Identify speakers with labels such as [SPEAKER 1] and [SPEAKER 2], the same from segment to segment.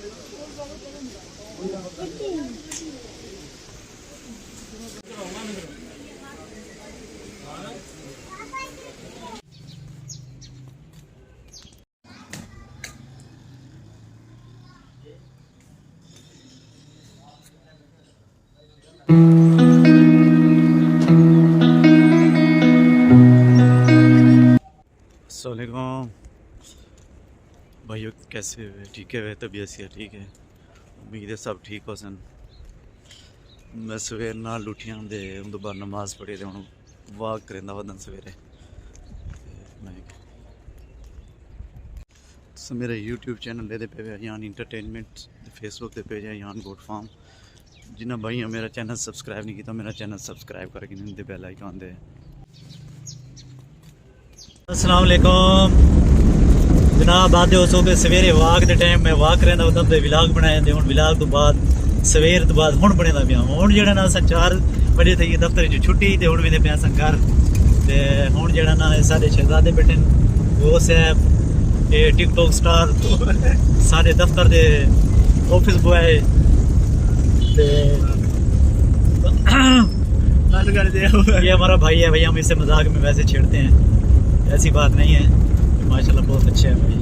[SPEAKER 1] अस्सलामुअलैकुम भाइयों, कैसे हुए? ठीक है? तबीयत से ठीक है? उम्मीद है सब ठीक हो सन। मैं सवेर नाल उठिया दे उन बाद नमाज पढ़ी ते हुण वाक करेंदा वदन सवेरे। मैं मेरा यूट्यूब चैनल दे पे यान इंटरटेनमेंट, फेसबुक पे पेज है यान गोट फार्म। जिन्हें भाइयों मेरा चैनल सब्सक्राइब नहीं किया, मेरा चैनल सब्सक्राइब करके इनके बेल आइकन दे। अस्सलाम वालेकुम जनाब, आते हो सो के सवेरे वाक के टाइम मैं वाक रहा उदम दे विलाग बनाए थे। हुण विलाग तो बाद सवेर तो बाद हुण बने दा पिया। हुण जेड़ा ना 4 बजे थी दफ्तर च छुट्टी ते हुण वेंदे पिया सन घर। ते हुण जेड़ा ना सारे शहजादे बैठे वो साहब ये टिकटॉक स्टार सारे दफ्तर दे ऑफिस बॉय ते ये हमारा भाई है। भाई हम इससे मजाक में वैसे छेड़ते हैं, ऐसी बात नहीं है। माशाल्लाह बहुत अच्छे हैं भाई।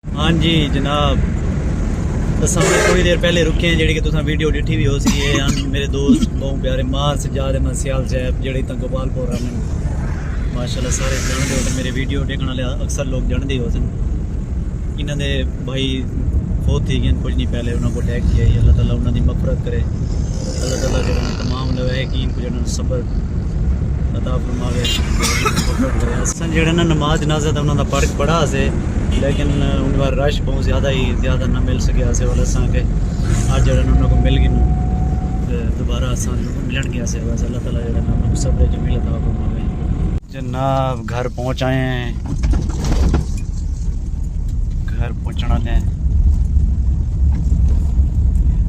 [SPEAKER 1] हाँ जी जनाब, तो थोड़ी देर पहले रुके हैं, जी कि तुम वीडियो डिठी भी हो सी है। मेरे दोस्त बहुत प्यारे मार सजाद अहमद सियाल साहब जेड़े तक गोपालपुर रहने माशाल्लाह सारे जानते हो। मेरे वीडियो देखने वाले अक्सर लोग जानते ही हो सन। इन्होंने भाई फोत थी गए कुछ नहीं पहले, उन्होंने अटैक किया। अल्लाह ताला उन्होंने मफरत करे। अल्लाह ताला जो तमाम लोग है कि इनको जो सबर अता फरमावे। जेड़ा ना नमाज जनाजा था उन्होंने पढ़ा से, लेकिन उन बार रश बहुत ज़्यादा ना मिल सके से वाले असा के आज जो उन्होंने मिल गई दोबारा असा मिलन गया से। बस अल्लाह ताला जो ना सब जमील अता फरमावे। जनाब घर पहुँच आए हैं, घर पहुँचना है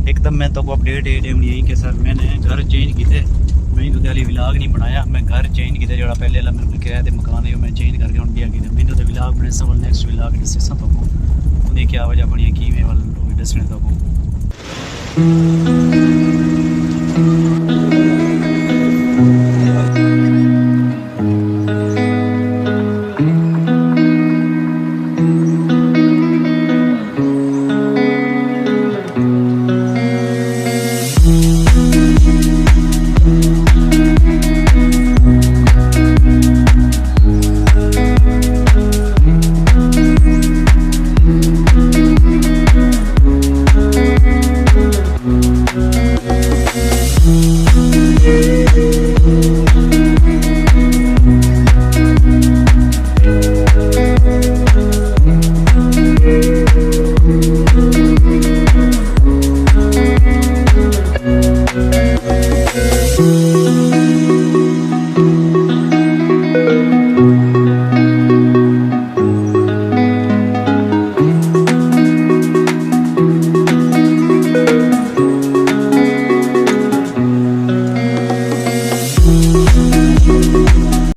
[SPEAKER 1] एकदम। मैं तो अपडेट ये देनी यही कि सर मैंने घर चेंज किए। मैं तो दिल्ली विलाग नहीं बनाया, मैं घर चेंज किया जो पहले मेरे किराए के मकान है मैं चेंज करके हम दिया किया। मैंने तो विलाग बने सब नैक्सट विलाग दसे सब उन्हें क्या वजह बनी कि वाल दसने तक।